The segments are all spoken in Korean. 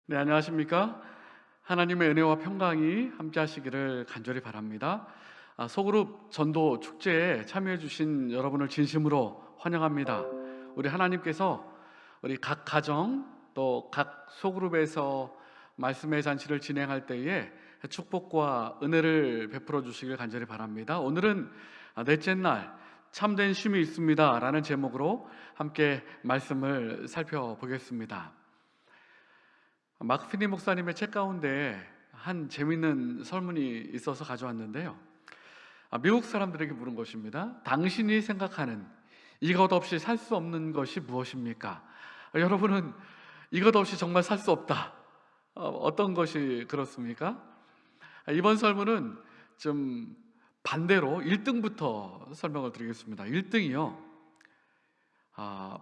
네, 안녕하십니까? 하나님의 은혜와 평강이 함께 하시기를 간절히 바랍니다. 소그룹 전도 축제에 참여해 주신 여러분을 진심으로 환영합니다. 우리 하나님께서 우리 각 가정 또 각 소그룹에서 말씀의 잔치를 진행할 때에 축복과 은혜를 베풀어 주시길 간절히 바랍니다. 오늘은 넷째 날 참된 쉼이 있습니다 라는 제목으로 함께 말씀을 살펴보겠습니다. 마크 피니 목사님의 책 가운데 한 재미있는 설문이 있어서 가져왔는데요. 미국 사람들에게 물은 것입니다. 당신이 생각하는 이것 없이 살 수 없는 것이 무엇입니까? 여러분은 이것 없이 정말 살 수 없다. 어떤 것이 그렇습니까? 이번 설문은 좀 반대로 1등부터 설명을 드리겠습니다. 1등이요.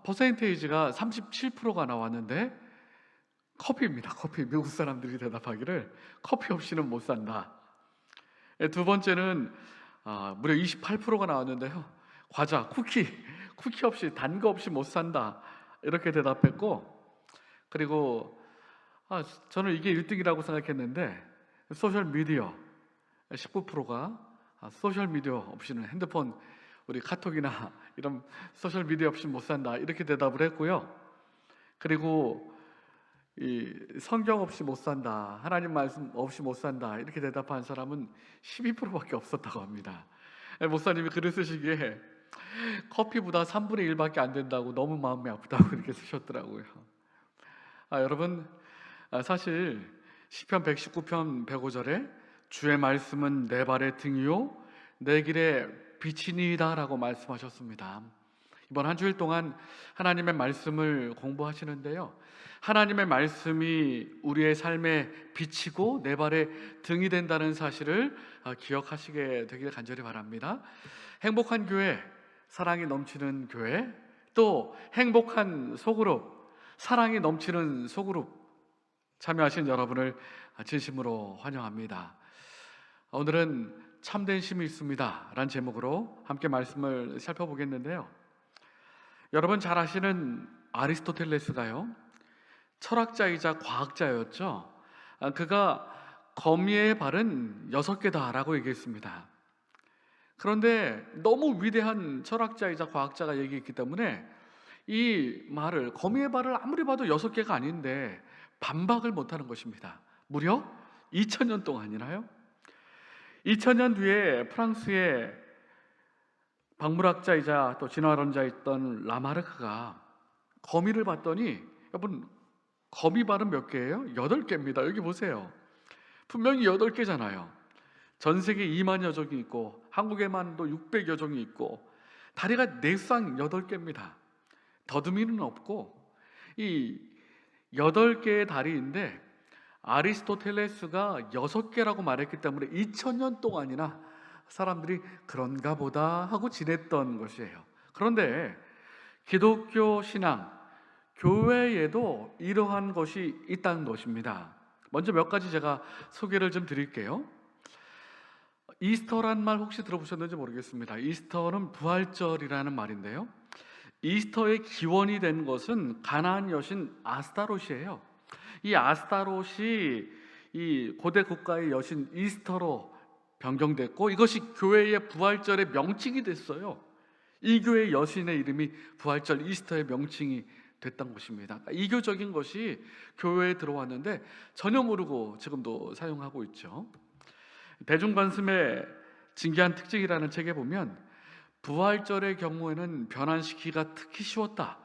퍼센테이지가 37%가 나왔는데 커피입니다. 커피. 미국 사람들이 대답하기를 커피 없이는 못 산다. 두 번째는 무려 28%가 나왔는데요. 과자, 쿠키 없이 단 거 없이 못 산다. 이렇게 대답했고, 그리고 저는 이게 1등이라고 생각했는데 소셜 미디어 19%가 소셜 미디어 없이는 핸드폰, 우리 카톡이나 이런 소셜 미디어 없이 못 산다. 이렇게 대답을 했고요. 그리고 이 성경 없이 못 산다, 하나님 말씀 없이 못 산다 이렇게 대답한 사람은 12%밖에 없었다고 합니다. 목사님이 글을 쓰시기에 커피보다 3분의 1밖에 안 된다고 너무 마음이 아프다고 이렇게 쓰셨더라고요. 여러분, 사실 시편 119편 105절에 주의 말씀은 내 발의 등이요 내 길의 빛이니이다 라고 말씀하셨습니다. 이번 한 주일 동안 하나님의 말씀을 공부하시는데요, 하나님의 말씀이 우리의 삶의 빛이고 내 발의 등이 된다는 사실을 기억하시게 되길 간절히 바랍니다. 행복한 교회, 사랑이 넘치는 교회, 또 행복한 소그룹, 사랑이 넘치는 소그룹 참여하신 여러분을 진심으로 환영합니다. 오늘은 참된 쉼이 있습니다 라는 제목으로 함께 말씀을 살펴보겠는데요, 여러분 잘 아시는 아리스토텔레스가요, 철학자이자 과학자였죠. 그가 거미의 발은 6개다라고 얘기했습니다. 그런데 너무 위대한 철학자이자 과학자가 얘기했기 때문에 이 말을, 거미의 발을 아무리 봐도 6개가 아닌데 반박을 못하는 것입니다. 무려 2000년 동안이나요? 2000년 뒤에 프랑스의 박물학자이자 또 진화론자였던 라마르크가 거미를 봤더니, 여러분 거미 발은 몇 개예요? 8개입니다. 여기 보세요. 분명히 8개잖아요. 전 세계 2만여 종이 있고 한국에만도 600여 종이 있고 다리가 내상 8개입니다. 더듬이는 없고 이 8개의 다리인데 아리스토텔레스가 6개라고 말했기 때문에 2000년 동안이나 사람들이 그런가 보다 하고 지냈던 것이에요. 그런데 기독교 신앙, 교회에도 이러한 것이 있다는 것입니다. 먼저 몇 가지 제가 소개를 좀 드릴게요. 이스터란 말 혹시 들어보셨는지 모르겠습니다. 이스터는 부활절이라는 말인데요, 이스터의 기원이 된 것은 가나안 여신 아스타롯이에요. 이 아스타롯이 이 고대 국가의 여신 이스터로 변경됐고 이것이 교회의 부활절의 명칭이 됐어요. 이 교회의 여신의 이름이 부활절 이스터의 명칭이 됐던 것입니다. 이교적인 것이 교회에 들어왔는데 전혀 모르고 지금도 사용하고 있죠. 대중관습의 진귀한 특징이라는 책에 보면 부활절의 경우에는 변환시키기가 특히 쉬웠다.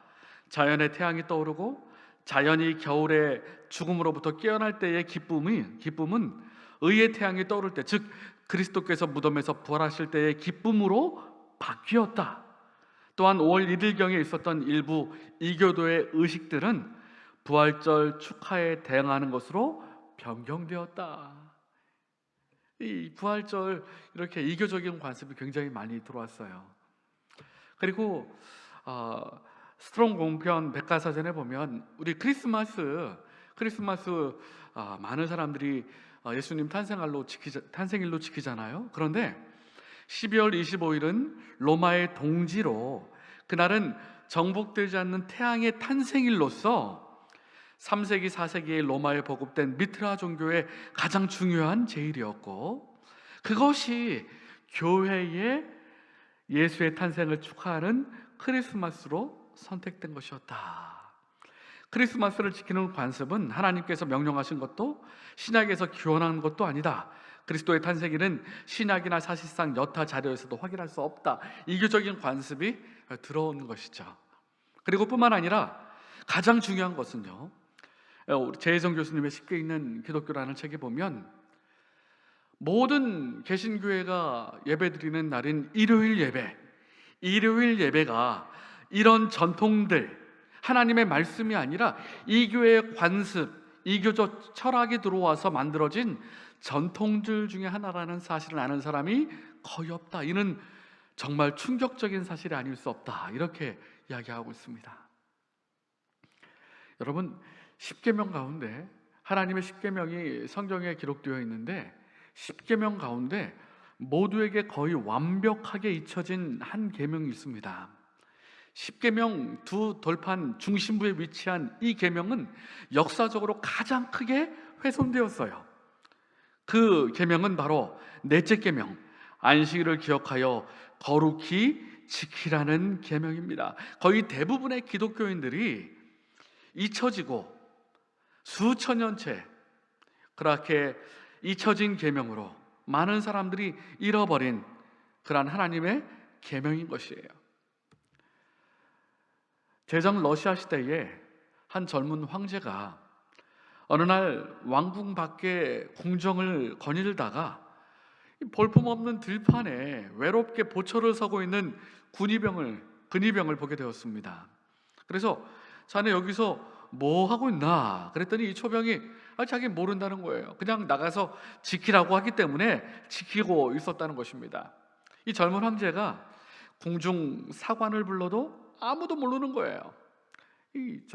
자연의 태양이 떠오르고 자연이 겨울의 죽음으로부터 깨어날 때의 기쁨은 의의 태양이 떠오를 때, 즉 그리스도께서 무덤에서 부활하실 때의 기쁨으로 바뀌었다. 또한 5월 1일경에 있었던 일부 이교도의 의식들은 부활절 축하에 대응하는 것으로 변경되었다. 이 부활절, 이렇게 이교적인 관습이 굉장히 많이 들어왔어요. 그리고 스트롱 공편 백과사전에 보면 우리 크리스마스 많은 사람들이 예수님 탄생일로 지키잖아요. 그런데 12월 25일은 로마의 동지로, 그날은 정복되지 않는 태양의 탄생일로서 3세기, 4세기에 로마에 보급된 미트라 종교의 가장 중요한 제일이었고, 그것이 교회의 예수의 탄생을 축하하는 크리스마스로 선택된 것이었다. 크리스마스를 지키는 관습은 하나님께서 명령하신 것도 신약에서 기원한 것도 아니다. 그리스도의 탄생일은 신약이나 사실상 여타 자료에서도 확인할 수 없다. 이교적인 관습이 들어오는 것이죠. 그리고 뿐만 아니라 가장 중요한 것은요, 재혜성 교수님의 쉽게 읽는 기독교라는 책에 보면 모든 개신교회가 예배드리는 날인 일요일 예배가 이런 전통들, 하나님의 말씀이 아니라 이 교회의 관습, 이교적 철학이 들어와서 만들어진 전통들 중에 하나라는 사실을 아는 사람이 거의 없다. 이는 정말 충격적인 사실이 아닐 수 없다. 이렇게 이야기하고 있습니다. 여러분, 십계명 가운데, 하나님의 십계명이 성경에 기록되어 있는데 십계명 가운데 모두에게 거의 완벽하게 잊혀진 한 계명이 있습니다. 십계명 두 돌판 중심부에 위치한 이 계명은 역사적으로 가장 크게 훼손되었어요. 그 계명은 바로 넷째 계명, 안식일을 기억하여 거룩히 지키라는 계명입니다. 거의 대부분의 기독교인들이 잊혀지고 수천 년째 그렇게 잊혀진 계명으로 많은 사람들이 잃어버린 그러한 하나님의 계명인 것이에요. 제정 러시아 시대에 한 젊은 황제가 어느 날 왕궁 밖에 궁정을 거닐다가 볼품없는 들판에 외롭게 보초를 서고 있는 근위병을 보게 되었습니다. 그래서 자네 여기서 뭐 하고 있나? 그랬더니 이 초병이 자기 모른다는 거예요. 그냥 나가서 지키라고 하기 때문에 지키고 있었다는 것입니다. 이 젊은 황제가 궁중 사관을 불러도 아무도 모르는 거예요.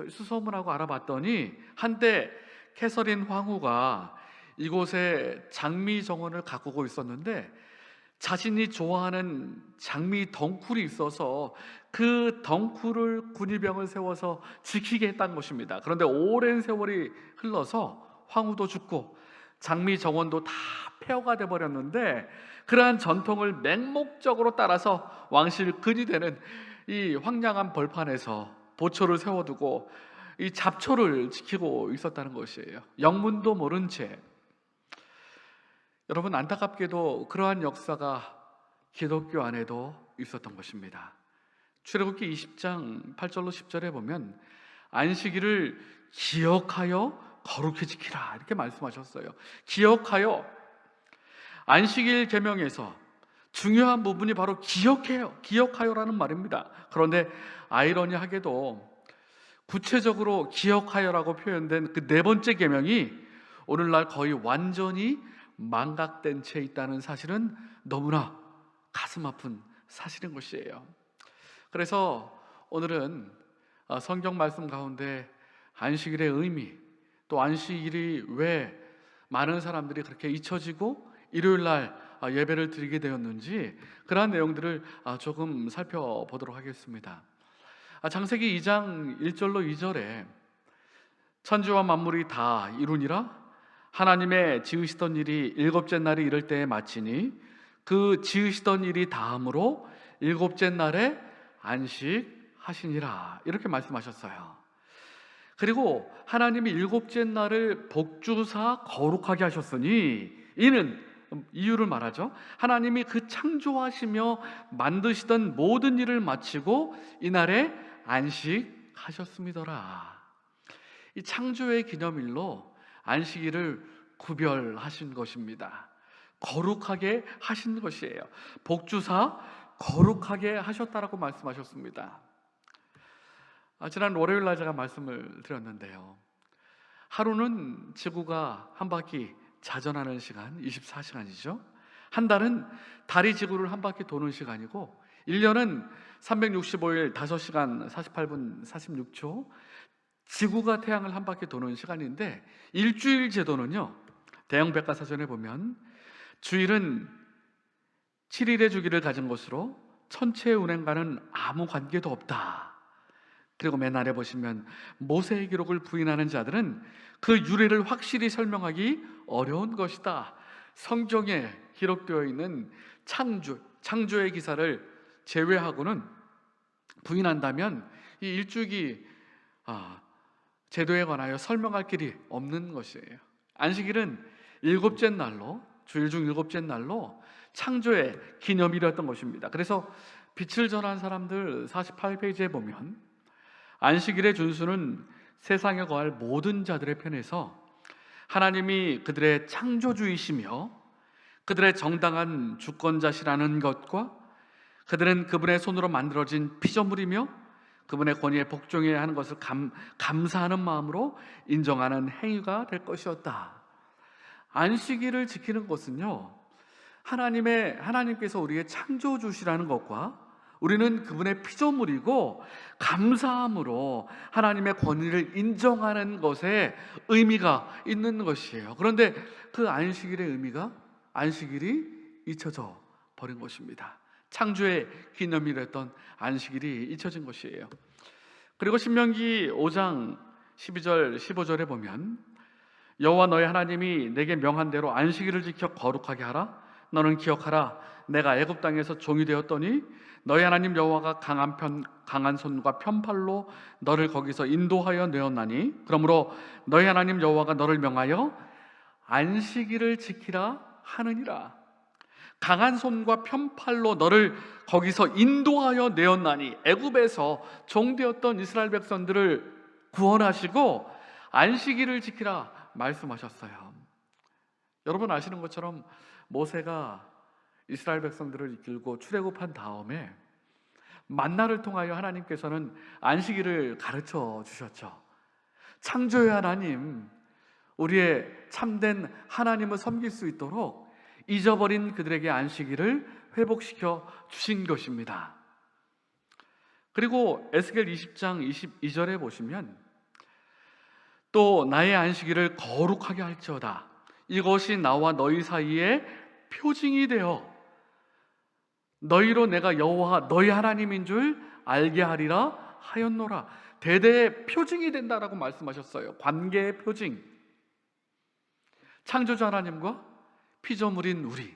수소문하고 알아봤더니 한때 캐서린 황후가 이곳에 장미 정원을 가꾸고 있었는데 자신이 좋아하는 장미 덩쿨이 있어서 그 덩쿨을 군의병을 세워서 지키게 했다는 것입니다. 그런데 오랜 세월이 흘러서 황후도 죽고 장미 정원도 다 폐허가 돼버렸는데 그러한 전통을 맹목적으로 따라서 왕실근이 되는 이 황량한 벌판에서 보초를 세워두고 이 잡초를 지키고 있었다는 것이에요. 영문도 모른 채. 여러분, 안타깝게도 그러한 역사가 기독교 안에도 있었던 것입니다. 출애굽기 20장 8절로 10절에 보면 안식일을 기억하여 거룩히 지키라 이렇게 말씀하셨어요. 기억하여. 안식일 계명에서 중요한 부분이 바로 기억하여라는 말입니다. 그런데 아이러니하게도 구체적으로 기억하여라고 표현된 그 네 번째 계명이 오늘날 거의 완전히 망각된 채 있다는 사실은 너무나 가슴 아픈 사실인 것이에요. 그래서 오늘은 성경 말씀 가운데 안식일의 의미, 또 안식일이 왜 많은 사람들이 그렇게 잊혀지고 일요일날 예배를 드리게 되었는지 그러한 내용들을 조금 살펴보도록 하겠습니다. 창세기 2장 1절로 2절에 천지와 만물이 다 이루니라 하나님의 지으시던 일이 일곱째 날이 이를 때에 마치니 그 지으시던 일이 다음으로 일곱째 날에 안식하시니라 이렇게 말씀하셨어요. 그리고 하나님이 일곱째 날을 복주사 거룩하게 하셨으니 이는 이유를 말하죠. 하나님이 그 창조하시며 만드시던 모든 일을 마치고 이날에 안식하셨음이더라. 이 창조의 기념일로 안식일을 구별하신 것입니다. 거룩하게 하신 것이에요. 복주사 거룩하게 하셨다라고 말씀하셨습니다. 지난 월요일 날 제가 말씀을 드렸는데요, 하루는 지구가 한 바퀴 자전하는 시간 24시간이죠. 한 달은 달이 지구를 한 바퀴 도는 시간이고 1년은 365일 5시간 48분 46초 지구가 태양을 한 바퀴 도는 시간인데, 일주일 제도는요, 대형 백과사전에 보면 주일은 7일의 주기를 가진 것으로 천체 운행과는 아무 관계도 없다. 그리고 맨 아래 보시면 모세의 기록을 부인하는 자들은 그 유래를 확실히 설명하기 어려운 것이다. 성경에 기록되어 있는 창조의 기사를 제외하고는 부인한다면 이 일주기 제도에 관하여 설명할 길이 없는 것이에요. 안식일은 일곱째 날로, 주일 중 일곱째 날로 창조의 기념일이었던 것입니다. 그래서 빛을 전한 사람들 48페이지에 보면 안식일의 준수는 세상에 거할 모든 자들의 편에서 하나님이 그들의 창조주이시며 그들의 정당한 주권자시라는 것과 그들은 그분의 손으로 만들어진 피조물이며 그분의 권위에 복종해야 하는 것을 감사하는 마음으로 인정하는 행위가 될 것이었다. 안식일을 지키는 것은요, 하나님께서 우리의 창조주시라는 것과 우리는 그분의 피조물이고 감사함으로 하나님의 권위를 인정하는 것에 의미가 있는 것이에요. 그런데 그 안식일의 의미가 안식일이 잊혀져 버린 것입니다. 창조의 기념일이었던 안식일이 잊혀진 것이에요. 그리고 신명기 5장 12절 15절에 보면 여호와 너희 하나님이 내게 명한 대로 안식일을 지켜 거룩하게 하라. 너는 기억하라. 내가 애굽 땅에서 종이 되었더니 너희 하나님 여호와가 강한 손과 편팔로 너를 거기서 인도하여 내었나니 그러므로 너희 하나님 여호와가 너를 명하여 안식일을 지키라 하느니라. 강한 손과 편팔로 너를 거기서 인도하여 내었나니, 애굽에서 종되었던 이스라엘 백성들을 구원하시고 안식일을 지키라 말씀하셨어요. 여러분 아시는 것처럼 모세가 이스라엘 백성들을 이끌고 출애굽한 다음에 만나를 통하여 하나님께서는 안식일을 가르쳐 주셨죠. 창조의 하나님, 우리의 참된 하나님을 섬길 수 있도록 잊어버린 그들에게 안식일을 회복시켜 주신 것입니다. 그리고 에스겔 20장 22절에 보시면 또 나의 안식일을 거룩하게 할지어다. 이것이 나와 너희 사이에 표징이 되어 너희로 내가 여호와 너희 하나님인 줄 알게 하리라 하였노라. 대대의 표징이 된다라고 말씀하셨어요. 관계의 표징. 창조주 하나님과 피조물인 우리,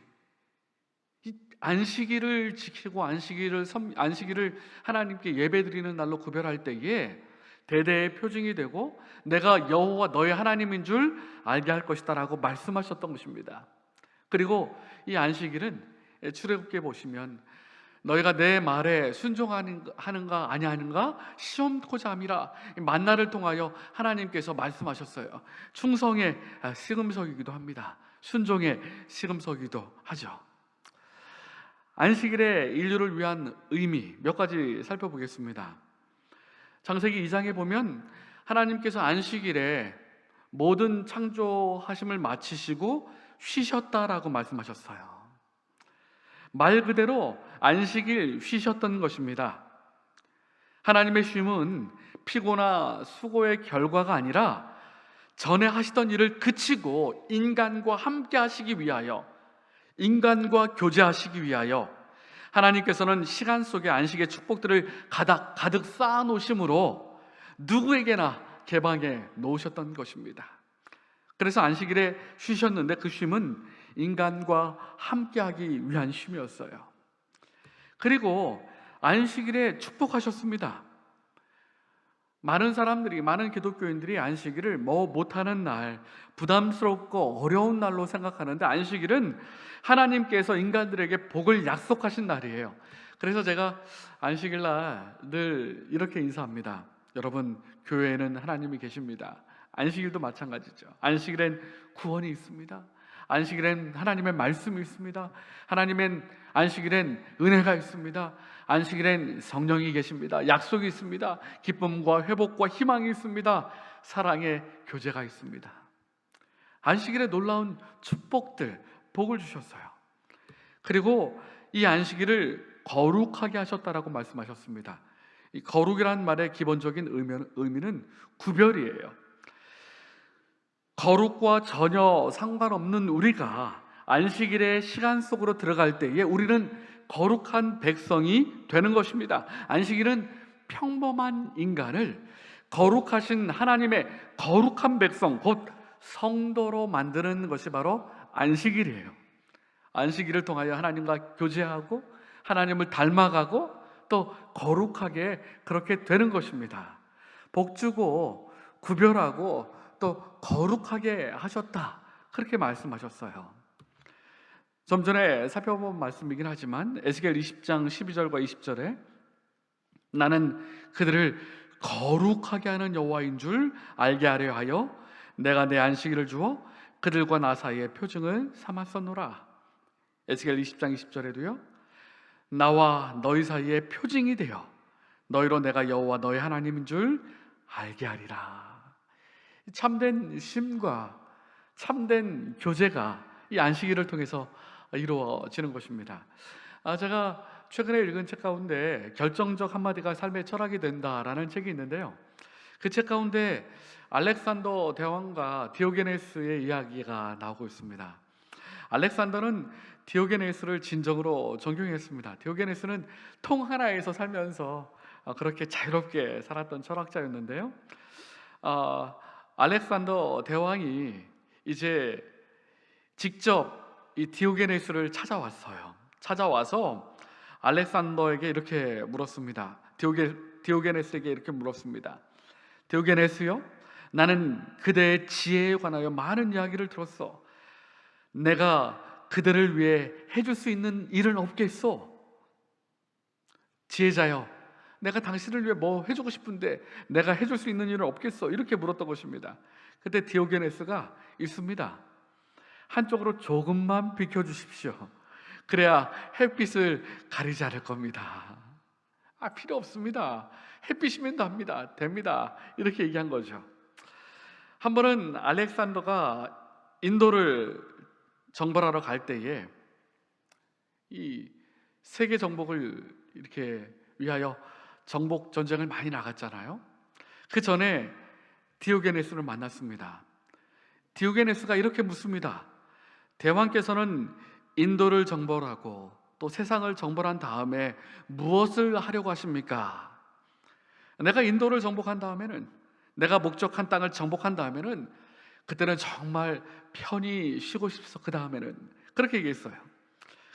이 안식일을 지키고 안식일을 하나님께 예배드리는 날로 구별할 때에 대대의 표징이 되고 내가 여호와 너희 하나님인 줄 알게 할 것이다 라고 말씀하셨던 것입니다. 그리고 이 안식일은 출애굽기에 보시면 너희가 내 말에 순종하는가 아니하는가 시험코자 함이라. 만나를 통하여 하나님께서 말씀하셨어요. 충성의 시금석이기도 합니다. 순종의 시금석이기도 하죠. 안식일의 인류를 위한 의미 몇 가지 살펴보겠습니다. 창세기 2장에 보면 하나님께서 안식일에 모든 창조하심을 마치시고 쉬셨다라고 말씀하셨어요. 말 그대로 안식일 쉬셨던 것입니다. 하나님의 쉼은 피고나 수고의 결과가 아니라 전에 하시던 일을 그치고 인간과 함께 하시기 위하여, 인간과 교제하시기 위하여 하나님께서는 시간 속에 안식의 축복들을 가득 쌓아 놓으심으로 누구에게나 개방해 놓으셨던 것입니다. 그래서 안식일에 쉬셨는데 그 쉼은 인간과 함께하기 위한 쉼이었어요. 그리고 안식일에 축복하셨습니다. 많은 기독교인들이 안식일을 못하는 날, 부담스럽고 어려운 날로 생각하는데 안식일은 하나님께서 인간들에게 복을 약속하신 날이에요. 그래서 제가 안식일 날 늘 이렇게 인사합니다. 여러분, 교회에는 하나님이 계십니다. 안식일도 마찬가지죠. 안식일엔 구원이 있습니다. 안식일엔 하나님의 말씀이 있습니다. 안식일엔 은혜가 있습니다. 안식일엔 성령이 계십니다. 약속이 있습니다. 기쁨과 회복과 희망이 있습니다. 사랑의 교제가 있습니다. 안식일에 놀라운 축복들, 복을 주셨어요. 그리고 이 안식일을 거룩하게 하셨다라고 말씀하셨습니다. 이 거룩이라는 말의 기본적인 의미는 구별이에요. 거룩과 전혀 상관없는 우리가 안식일의 시간 속으로 들어갈 때에 우리는 거룩한 백성이 되는 것입니다. 안식일은 평범한 인간을 거룩하신 하나님의 거룩한 백성, 곧 성도로 만드는 것이 바로 안식일이에요. 안식일을 통하여 하나님과 교제하고 하나님을 닮아가고 또 거룩하게 그렇게 되는 것입니다. 복주고 구별하고 또 거룩하게 하셨다, 그렇게 말씀하셨어요. 좀 전에 살펴본 말씀이긴 하지만 에스겔 20장 12절과 20절에 나는 그들을 거룩하게 하는 여호와인 줄 알게 하려 하여 내가 내 안식일을 주어 그들과 나 사이의 표징을 삼았었노라. 에스겔 20장 20절에도요, 나와 너희 사이의 표징이 되어 너희로 내가 여호와 너희 하나님인 줄 알게 하리라. 참된 쉼과 참된 교제가 이 안식일을 통해서 이루어지는 것입니다. 제가 최근에 읽은 책 가운데 결정적 한마디가 삶의 철학이 된다라는 책이 있는데요, 그 책 가운데 알렉산더 대왕과 디오게네스의 이야기가 나오고 있습니다. 알렉산더는 디오게네스를 진정으로 존경했습니다. 디오게네스는 통 하나에서 살면서 그렇게 자유롭게 살았던 철학자였는데요, 알렉산더 대왕이 이제 직접 이 디오게네스를 찾아왔어요. 찾아와서 알렉산더에게 이렇게 물었습니다. 디오게네스에게 이렇게 물었습니다. 디오게네스요, 나는 그대의 지혜에 관하여 많은 이야기를 들었어. 내가 그들을 위해 해줄 수 있는 일은 없겠소? 지혜자여, 내가 당신을 위해 뭐 해주고 싶은데 내가 해줄 수 있는 일은 없겠어? 이렇게 물었던 것입니다. 그때 디오게네스가 있습니다. 한쪽으로 조금만 비켜주십시오. 그래야 햇빛을 가리지 않을 겁니다. 필요 없습니다. 햇빛이면 됩니다. 이렇게 얘기한 거죠. 한 번은 알렉산더가 인도를 정벌하러 갈 때에 이 세계 정복을 이렇게 위하여 정복 전쟁을 많이 나갔잖아요. 그 전에 디오게네스를 만났습니다. 디오게네스가 이렇게 묻습니다. 대왕께서는 인도를 정벌하고 또 세상을 정벌한 다음에 무엇을 하려고 하십니까? 내가 인도를 정복한 다음에는, 내가 목적한 땅을 정복한 다음에는 그때는 정말 편히 쉬고 싶어서 그 다음에는, 그렇게 얘기했어요.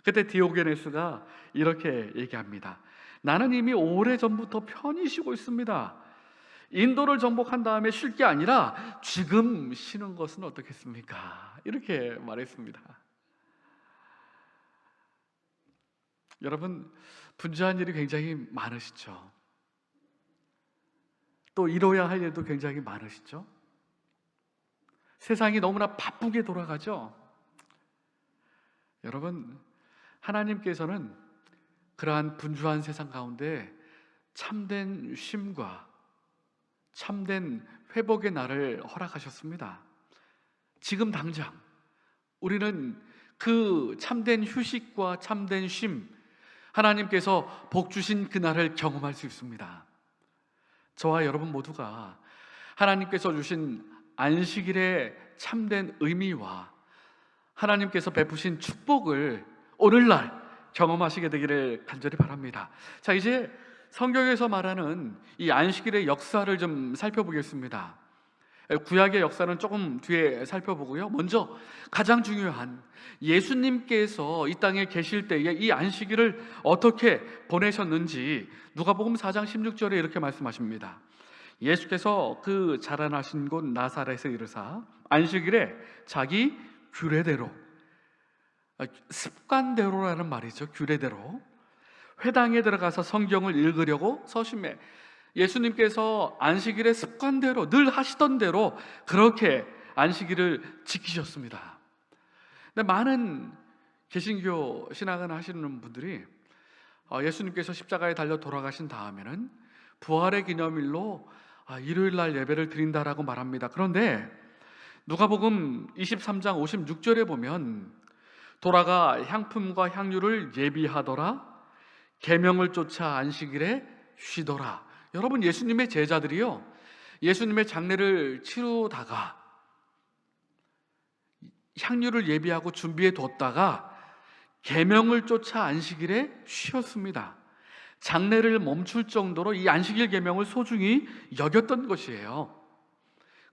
그때 디오게네스가 이렇게 얘기합니다. 나는 이미 오래전부터 편히 쉬고 있습니다. 인도를 정복한 다음에 쉴 게 아니라 지금 쉬는 것은 어떻겠습니까? 이렇게 말했습니다. 여러분, 분주한 일이 굉장히 많으시죠? 또 이뤄야 할 일도 굉장히 많으시죠? 세상이 너무나 바쁘게 돌아가죠? 여러분, 하나님께서는 그러한 분주한 세상 가운데 참된 쉼과 참된 회복의 날을 허락하셨습니다. 지금 당장 우리는 그 참된 휴식과 참된 쉼, 하나님께서 복 주신 그날을 경험할 수 있습니다. 저와 여러분 모두가 하나님께서 주신 안식일의 참된 의미와 하나님께서 베푸신 축복을 오늘날 경험하시게 되기를 간절히 바랍니다. 자, 이제 성경에서 말하는 이 안식일의 역사를 좀 살펴보겠습니다. 구약의 역사는 조금 뒤에 살펴보고요, 먼저 가장 중요한 예수님께서 이 땅에 계실 때에 이 안식일을 어떻게 보내셨는지 누가복음 4장 16절에 이렇게 말씀하십니다. 예수께서 그 자라나신 곳 나사렛에 이르사 안식일에 자기 규례대로, 습관대로라는 말이죠, 규례대로 회당에 들어가서 성경을 읽으려고 서심해 예수님께서 안식일의 습관대로 늘 하시던 대로 그렇게 안식일을 지키셨습니다. 근데 많은 개신교 신앙을 하시는 분들이 예수님께서 십자가에 달려 돌아가신 다음에는 부활의 기념일로 일요일 날 예배를 드린다라고 말합니다. 그런데 누가복음 23장 56절에 보면 돌아가 향품과 향유를 예비하더라, 계명을 쫓아 안식일에 쉬더라. 여러분, 예수님의 제자들이요, 예수님의 장례를 치르다가 향유를 예비하고 준비해 뒀다가 계명을 쫓아 안식일에 쉬었습니다. 장례를 멈출 정도로 이 안식일 계명을 소중히 여겼던 것이에요.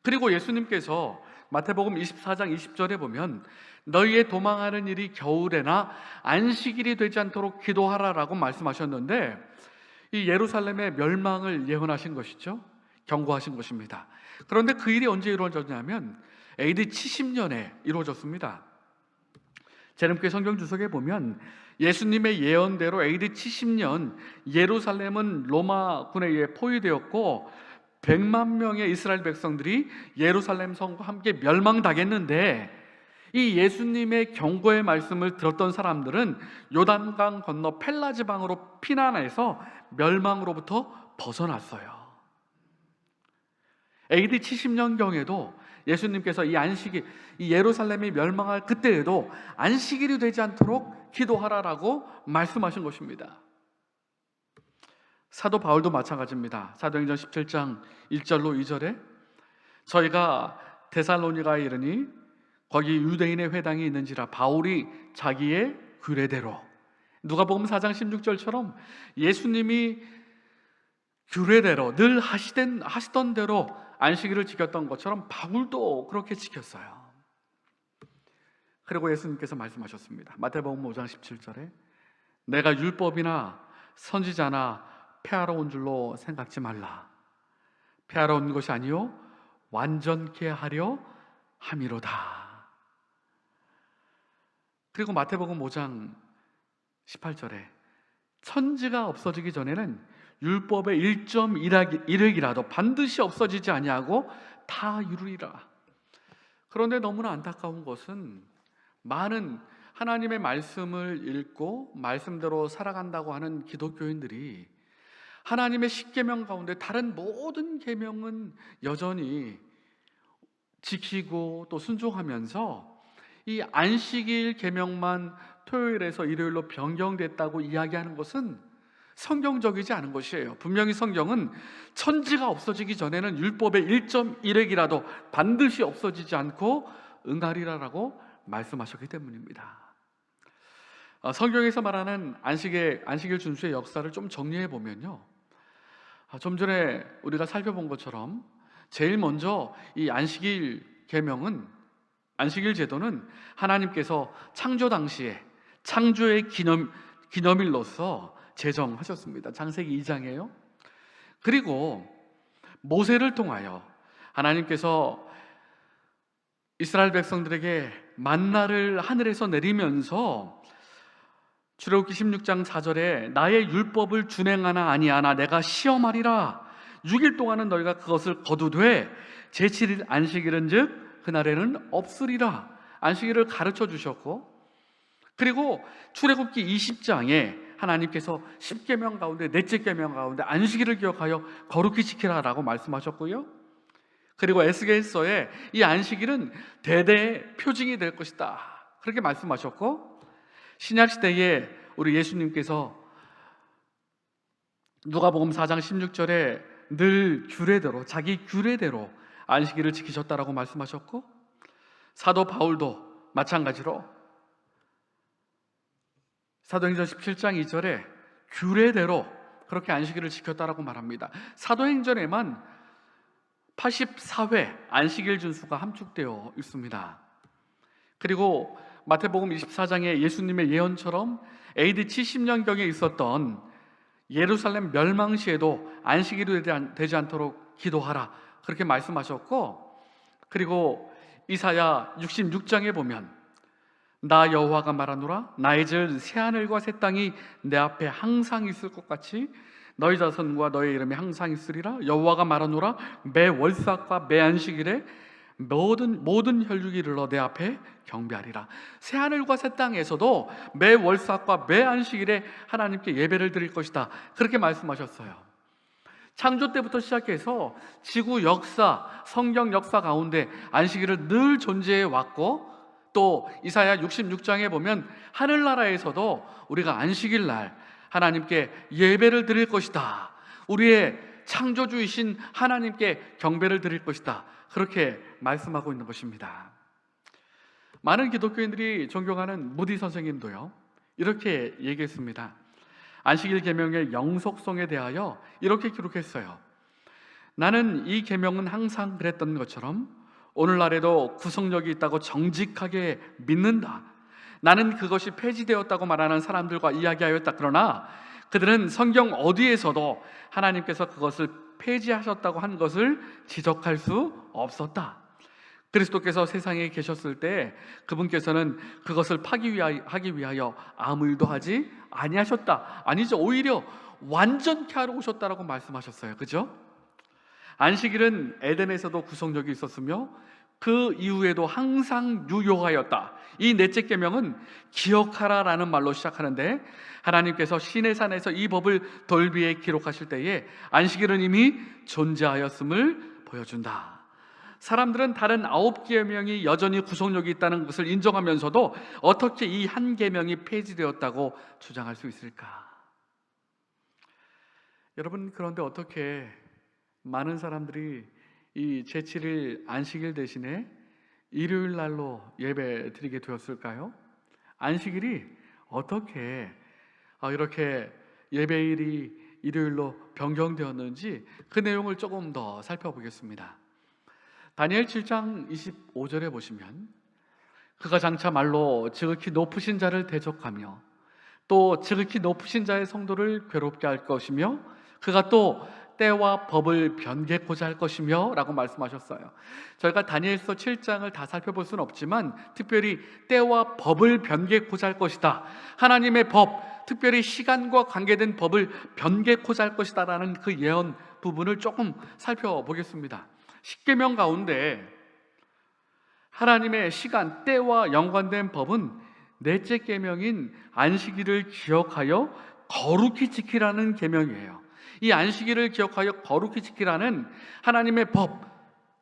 그리고 예수님께서 마태복음 24장 20절에 보면 너희의 도망하는 일이 겨울에나 안식일이 되지 않도록 기도하라라고 말씀하셨는데, 이 예루살렘의 멸망을 예언하신 것이죠. 경고하신 것입니다. 그런데 그 일이 언제 이루어졌냐면 AD 70년에 이루어졌습니다. 재림교회 성경 주석에 보면 예수님의 예언대로 AD 70년 예루살렘은 로마군에 의해 포위되었고 100만 명의 이스라엘 백성들이 예루살렘 성과 함께 멸망당했는데, 이 예수님의 경고의 말씀을 들었던 사람들은 요단강 건너 펠라 지방으로 피난해서 멸망으로부터 벗어났어요. AD 70년경에도 예수님께서 이 예루살렘이 멸망할 그때에도 안식일이 되지 않도록 기도하라라고 말씀하신 것입니다. 사도 바울도 마찬가지입니다. 사도행전 17장 1절로 2절에 저희가 데살로니가에 이르니 거기 유대인의 회당이 있는지라 바울이 자기의 규례대로, 누가복음 4장 16절처럼 예수님이 규례대로 늘 하시던 대로 안식일을 지켰던 것처럼 바울도 그렇게 지켰어요. 그리고 예수님께서 말씀하셨습니다. 마태복음 5장 17절에 내가 율법이나 선지자나 폐하러 온 줄로 생각지 말라. 폐하러 온 것이 아니요 완전케 하려 함이로다. 그리고 마태복음 5장 18절에 천지가 없어지기 전에는 율법의 1.1획이라도 반드시 없어지지 아니하고 다 이루리라. 그런데 너무나 안타까운 것은 많은 하나님의 말씀을 읽고 말씀대로 살아간다고 하는 기독교인들이 하나님의 십계명 가운데 다른 모든 계명은 여전히 지키고 또 순종하면서 이 안식일 계명만 토요일에서 일요일로 변경됐다고 이야기하는 것은 성경적이지 않은 것이에요. 분명히 성경은 천지가 없어지기 전에는 율법의 1.1획이라도 반드시 없어지지 않고 응하리라라고 말씀하셨기 때문입니다. 성경에서 말하는 안식일 준수의 역사를 좀 정리해 보면요, 좀 전에 우리가 살펴본 것처럼 제일 먼저 이 안식일 계명은, 안식일 제도는 하나님께서 창조 당시에 창조의 기념일로서 제정하셨습니다. 창세기 2장이에요. 그리고 모세를 통하여 하나님께서 이스라엘 백성들에게 만나를 하늘에서 내리면서 출애굽기 16장 4절에 나의 율법을 준행하나 아니하나 내가 시험하리라. 6일 동안은 너희가 그것을 거두되 제7일 안식일은 즉 그날에는 없으리라. 안식일을 가르쳐 주셨고, 그리고 출애굽기 20장에 하나님께서 10계명 가운데 넷째 계명 가운데 안식일을 기억하여 거룩히 지키라라고 말씀하셨고요. 그리고 에스겔서에 이 안식일은 대대의 표징이 될 것이다 그렇게 말씀하셨고, 신약시대에 우리 예수님께서 누가복음 4장 16절에 늘 규례대로, 자기 규례대로 안식일을 지키셨다라고 말씀하셨고, 사도 바울도 마찬가지로 사도행전 17장 2절에 규례대로 그렇게 안식일을 지켰다라고 말합니다. 사도행전에만 84회 안식일 준수가 함축되어 있습니다. 그리고 마태복음 24장에 예수님의 예언처럼 AD 70년경에 있었던 예루살렘 멸망 시에도 안식일이 되지 않도록 기도하라 그렇게 말씀하셨고, 그리고 이사야 66장에 보면 나 여호와가 말하노라 나의 질 새하늘과 새 땅이 내 앞에 항상 있을 것 같이 너희 자손과 너희 이름이 항상 있으리라. 여호와가 말하노라 매 월삭과 매 안식일에 모든 혈육이 이르러 내 앞에 경배하리라. 새하늘과 새 땅에서도 매 월삭과 매 안식일에 하나님께 예배를 드릴 것이다 그렇게 말씀하셨어요. 창조 때부터 시작해서 지구 역사, 성경 역사 가운데 안식일을 늘 존재해 왔고, 또 이사야 66장에 보면 하늘나라에서도 우리가 안식일 날 하나님께 예배를 드릴 것이다, 우리의 창조주이신 하나님께 경배를 드릴 것이다 그렇게 말씀하고 있는 것입니다. 많은 기독교인들이 존경하는 무디 선생님도요 이렇게 얘기했습니다. 안식일 계명의 영속성에 대하여 이렇게 기록했어요. 나는 이 계명은 항상 그랬던 것처럼 오늘날에도 구속력이 있다고 정직하게 믿는다. 나는 그것이 폐지되었다고 말하는 사람들과 이야기하였다. 그러나 그들은 성경 어디에서도 하나님께서 그것을 폐지하셨다고 한 것을 지적할 수 없었다. 그리스도께서 세상에 계셨을 때 그분께서는 그것을 하기 위하여 아무 일도 하지 아니하셨다. 아니죠, 오히려 완전케 하러 오셨다라고 말씀하셨어요. 그죠? 안식일은 에덴에서도 구속력이 있었으며 그 이후에도 항상 유효하였다. 이 넷째 계명은 기억하라라는 말로 시작하는데, 하나님께서 시내산에서 이 법을 돌비에 기록하실 때에 안식일은 이미 존재하였음을 보여준다. 사람들은 다른 9계명이 여전히 구속력이 있다는 것을 인정하면서도 어떻게 이 한 계명이 폐지되었다고 주장할 수 있을까? 여러분, 그런데 어떻게 많은 사람들이 이 제7일 안식일 대신에 일요일 날로 예배 드리게 되었을까요? 안식일이 어떻게 이렇게 예배일이 일요일로 변경되었는지 그 내용을 조금 더 살펴보겠습니다. 다니엘 7장 25절에 보시면, 그가 장차 말로 지극히 높으신 자를 대적하며 또 지극히 높으신 자의 성도를 괴롭게 할 것이며 그가 또 때와 법을 변개코자 할 것이며 라고 말씀하셨어요. 저희가 다니엘서 7장을 다 살펴볼 수는 없지만 특별히 때와 법을 변개코자 할 것이다, 하나님의 법, 특별히 시간과 관계된 법을 변개코자 할 것이다 라는 그 예언 부분을 조금 살펴보겠습니다. 십계명 가운데 하나님의 시간, 때와 연관된 법은 넷째 계명인 안식일을 기억하여 거룩히 지키라는 계명이에요. 이 안식일을 기억하여 거룩히 지키라는 하나님의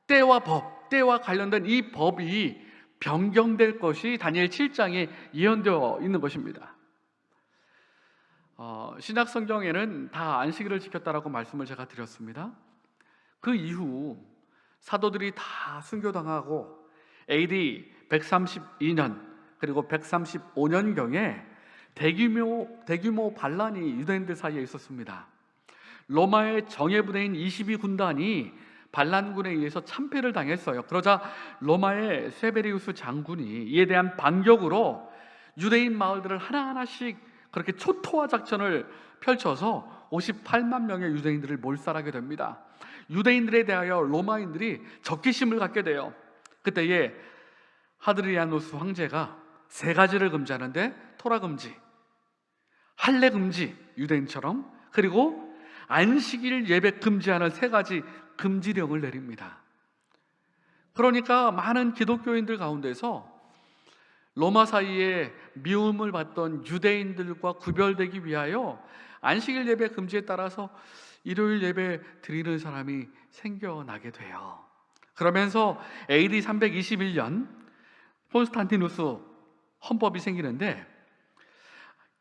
때와 관련된 이 법이 변경될 것이 다니엘 7장에 예언되어 있는 것입니다. 신약 성경에는 다 안식일을 지켰다라고 말씀을 제가 드렸습니다. 그 이후 사도들이 다 순교당하고 AD 132년 그리고 135년경에 대규모 반란이 유대인들 사이에 있었습니다. 로마의 정예부대인 22군단이 반란군에 의해서 참패를 당했어요. 그러자 로마의 세베리우스 장군이 이에 대한 반격으로 유대인 마을들을 하나하나씩 그렇게 초토화 작전을 펼쳐서 58만 명의 유대인들을 몰살하게 됩니다. 유대인들에 대하여 로마인들이 적개심을 갖게 돼요. 그때에 하드리아누스 황제가 3가지를 금지하는데, 토라 금지, 할례 금지, 유대인처럼, 그리고 안식일 예배 금지하는 3가지 금지령을 내립니다. 그러니까 많은 기독교인들 가운데서 로마 사이에 미움을 받던 유대인들과 구별되기 위하여 안식일 예배 금지에 따라서 일요일 예배 드리는 사람이 생겨나게 돼요. 그러면서 AD 321년 콘스탄티누스 헌법이 생기는데,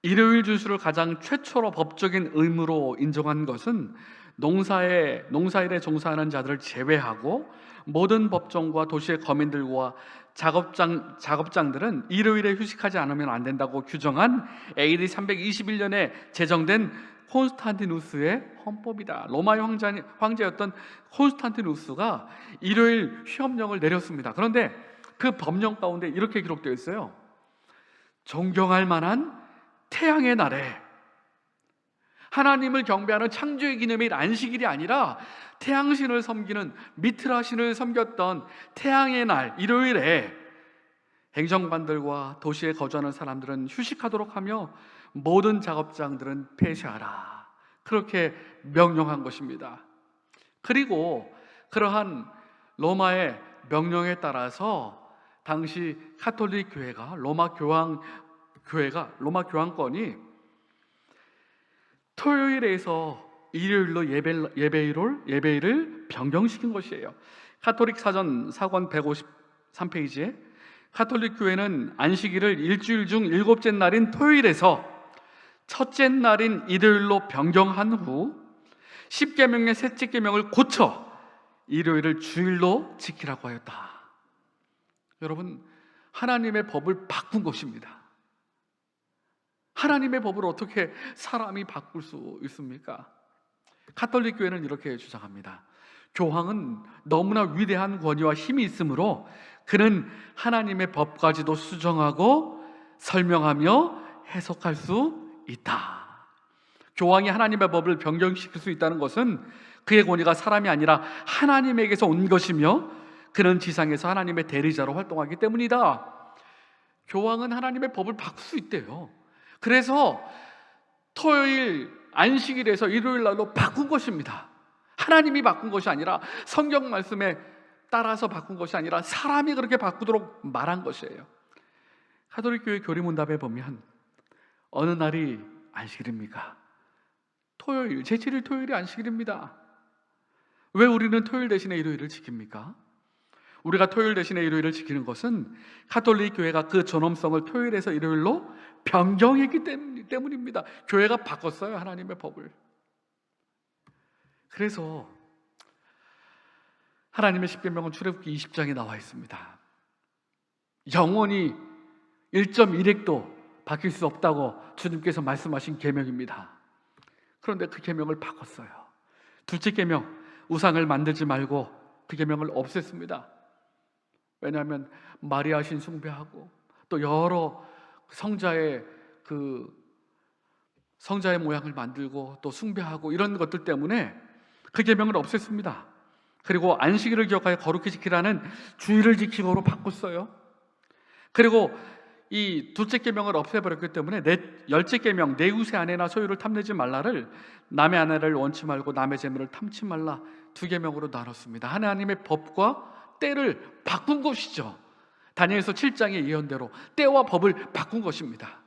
일요일 주수를 가장 최초로 법적인 의무로 인정한 것은 농사일에 종사하는 자들을 제외하고 모든 법정과 도시의 거민들과 작업장들은 일요일에 휴식하지 않으면 안 된다고 규정한 AD 321년에 제정된 콘스탄티누스의 헌법이다. 로마의 황제였던 콘스탄티누스가 일요일 휴업령을 내렸습니다. 그런데 그 법령 가운데 이렇게 기록되어 있어요. 존경할 만한 태양의 날에, 하나님을 경배하는 창조의 기념일 안식일이 아니라 태양신을 섬기는 미트라신을 섬겼던 태양의 날 일요일에 행정관들과 도시에 거주하는 사람들은 휴식하도록 하며 모든 작업장들은 폐쇄하라, 그렇게 명령한 것입니다. 그리고 그러한 로마의 명령에 따라서 당시 카톨릭 교회가 로마 교황권이 토요일에서 일요일로 예배일을 변경시킨 것이에요. 카톨릭 사전 사권 153페이지에 카톨릭 교회는 안식일을 일주일 중 7째 날인 토요일에서 첫째 날인 일요일로 변경한 후 10계명의 셋째 계명을 고쳐 일요일을 주일로 지키라고 하였다. 여러분, 하나님의 법을 바꾼 것입니다. 하나님의 법을 어떻게 사람이 바꿀 수 있습니까? 가톨릭 교회는 이렇게 주장합니다. 교황은 너무나 위대한 권위와 힘이 있으므로 그는 하나님의 법까지도 수정하고 설명하며 해석할 수 있다. 교황이 하나님의 법을 변경시킬 수 있다는 것은 그의 권위가 사람이 아니라 하나님에게서 온 것이며 그는 지상에서 하나님의 대리자로 활동하기 때문이다. 교황은 하나님의 법을 바꿀 수 있대요. 그래서 토요일 안식일에서 일요일 날로 바꾼 것입니다. 하나님이 바꾼 것이 아니라 성경 말씀에 따라서 바꾼 것이 아니라 사람이 그렇게 바꾸도록 말한 것이에요. 가톨릭 교회 교리문답에 보면 어느 날이 안식일입니까? 토요일, 제7일 토요일이 안식일입니다. 왜 우리는 토요일 대신에 일요일을 지킵니까? 우리가 토요일 대신에 일요일을 지키는 것은 가톨릭 교회가 그 존엄성을 토요일에서 일요일로 변경했기 때문입니다. 교회가 바꿨어요, 하나님의 법을. 그래서 하나님의 십계명은 출애굽기 20장에 나와 있습니다. 영원히 1.1획도 바뀔 수 없다고 주님께서 말씀하신 계명입니다. 그런데 그 계명을 바꿨어요. 둘째 계명, 우상을 만들지 말고 그 계명을 없앴습니다. 왜냐하면 마리아 신 숭배하고 또 여러 성자의 모양을 만들고 또 숭배하고 이런 것들 때문에 그 계명을 없앴습니다. 그리고 안식일을 기억하여 거룩히 지키라는 주일을 지키고로 바꿨어요. 그리고 이 둘째 계명을 없애버렸기 때문에 열째 계명, 내 이웃의 아내나 소유를 탐내지 말라를 남의 아내를 원치 말고 남의 재물을 탐치 말라 두 계명으로 나눴습니다. 하나님의 법과 때를 바꾼 것이죠. 다니엘서 7장의 예언대로 때와 법을 바꾼 것입니다.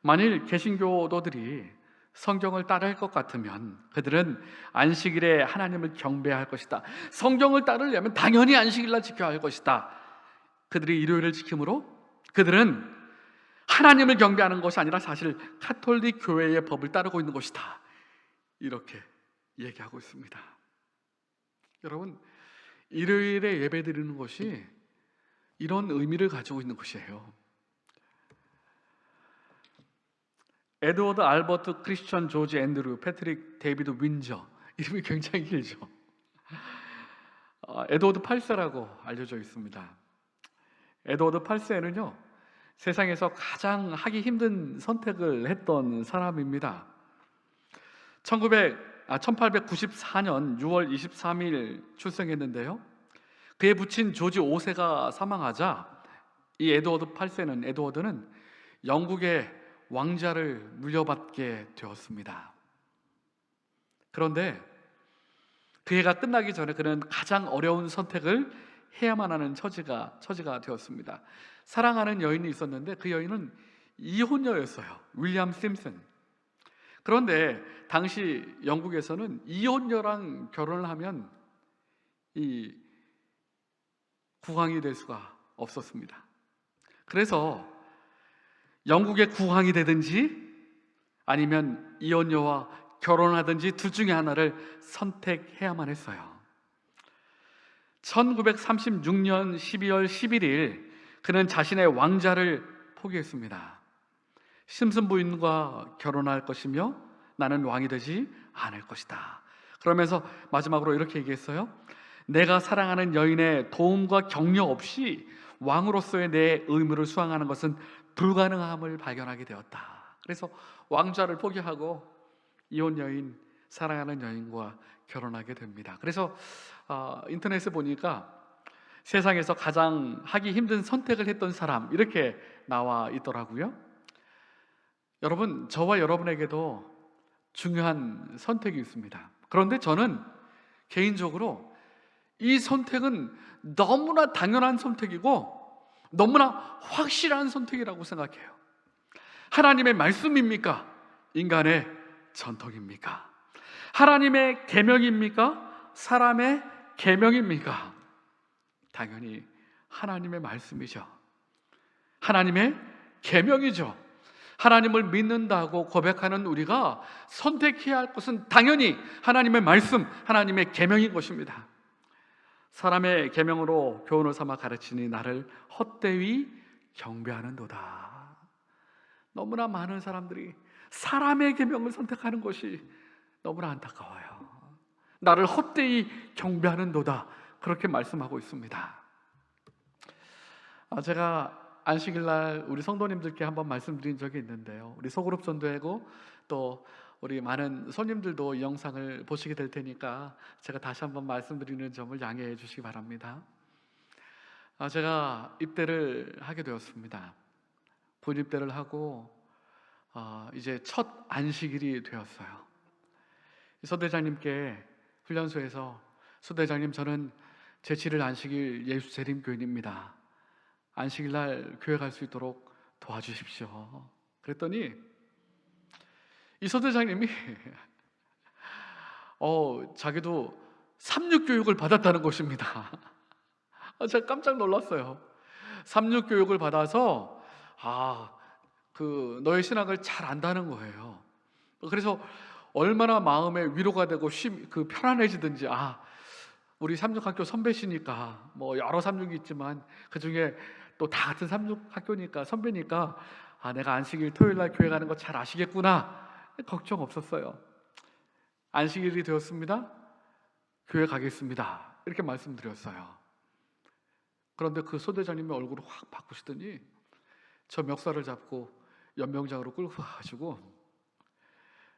만일 개신교도들이 성경을 따를 것 같으면 그들은 안식일에 하나님을 경배할 것이다. 성경을 따르려면 당연히 안식일날 지켜야 할 것이다. 그들이 일요일을 지킴으로 그들은 하나님을 경배하는 것이 아니라 사실 가톨릭 교회의 법을 따르고 있는 것이다. 이렇게 얘기하고 있습니다. 여러분, 일요일에 예배 드리는 것이 이런 의미를 가지고 있는 것이에요. 에드워드 알버트 크리스천 조지 앤드류 패트릭 데이비드 윈저, 이름이 굉장히 길죠. 에드워드 8세라고 알려져 있습니다. 에드워드 8세는요 세상에서 가장 하기 힘든 선택을 했던 사람입니다. 1894년 6월 23일 출생했는데요, 그의 부친 조지 5세가 사망하자 이 에드워드는 영국의 왕자를 물려받게 되었습니다. 그런데 그 해가 끝나기 전에 그는 가장 어려운 선택을 해야만 하는 처지가 되었습니다. 사랑하는 여인이 있었는데 그 여인은 이혼녀였어요. 윌리엄 심슨. 그런데 당시 영국에서는 이혼녀랑 결혼을 하면 이 국왕이 될 수가 없었습니다. 그래서 영국의 국왕이 되든지 아니면 이혼녀와 결혼하든지 둘 중에 하나를 선택해야만 했어요. 1936년 12월 11일 그는 자신의 왕자를 포기했습니다. 심슨 부인과 결혼할 것이며 나는 왕이 되지 않을 것이다. 그러면서 마지막으로 이렇게 얘기했어요. 내가 사랑하는 여인의 도움과 격려 없이 왕으로서의 내 의무를 수행하는 것은 불가능함을 발견하게 되었다. 그래서 왕좌를 포기하고 이혼 여인, 사랑하는 여인과 결혼하게 됩니다. 그래서 인터넷에 보니까 세상에서 가장 하기 힘든 선택을 했던 사람 이렇게 나와 있더라고요. 여러분, 저와 여러분에게도 중요한 선택이 있습니다. 그런데 저는 개인적으로 이 선택은 너무나 당연한 선택이고 너무나 확실한 선택이라고 생각해요. 하나님의 말씀입니까? 인간의 전통입니까? 하나님의 계명입니까? 사람의 계명입니까? 당연히 하나님의 말씀이죠. 하나님의 계명이죠. 하나님을 믿는다고 고백하는 우리가 선택해야 할 것은 당연히 하나님의 말씀, 하나님의 계명인 것입니다. 사람의 계명으로 교훈을 삼아 가르치니 나를 헛되이 경배하는도다. 너무나 많은 사람들이 사람의 계명을 선택하는 것이 너무나 안타까워요. 나를 헛되이 경배하는도다, 그렇게 말씀하고 있습니다. 제가 안식일날 우리 성도님들께 한번 말씀드린 적이 있는데요, 우리 소그룹 전도회고 또 우리 많은 손님들도 이 영상을 보시게 될 테니까 제가 다시 한번 말씀드리는 점을 양해해 주시기 바랍니다. 제가 입대를 하게 되었습니다. 군입대를 하고 이제 첫 안식일이 되었어요. 소대장님께 훈련소에서, 소대장님, 저는 제7일 안식일 예수 재림교인입니다. 안식일날 교회 갈 수 있도록 도와주십시오. 그랬더니 이 소대장님이 자기도 삼육교육을 받았다는 것입니다. 제가 깜짝 놀랐어요. 삼육교육을 받아서 너의 신학을 잘 안다는 거예요. 그래서 얼마나 마음에 위로가 되고 편안해지든지, 우리 삼육학교 선배시니까, 뭐 여러 삼육이 있지만 그 중에 또 다 같은 삼육학교니까 선배니까 내가 안식일 토요일날 교회 가는 거 잘 아시겠구나, 걱정 없었어요. 안식일이 되었습니다. 교회 가겠습니다, 이렇게 말씀드렸어요. 그런데 그 소대장님의 얼굴을 확 바꾸시더니 저 멱살을 잡고 연병장으로 끌고 가가지고,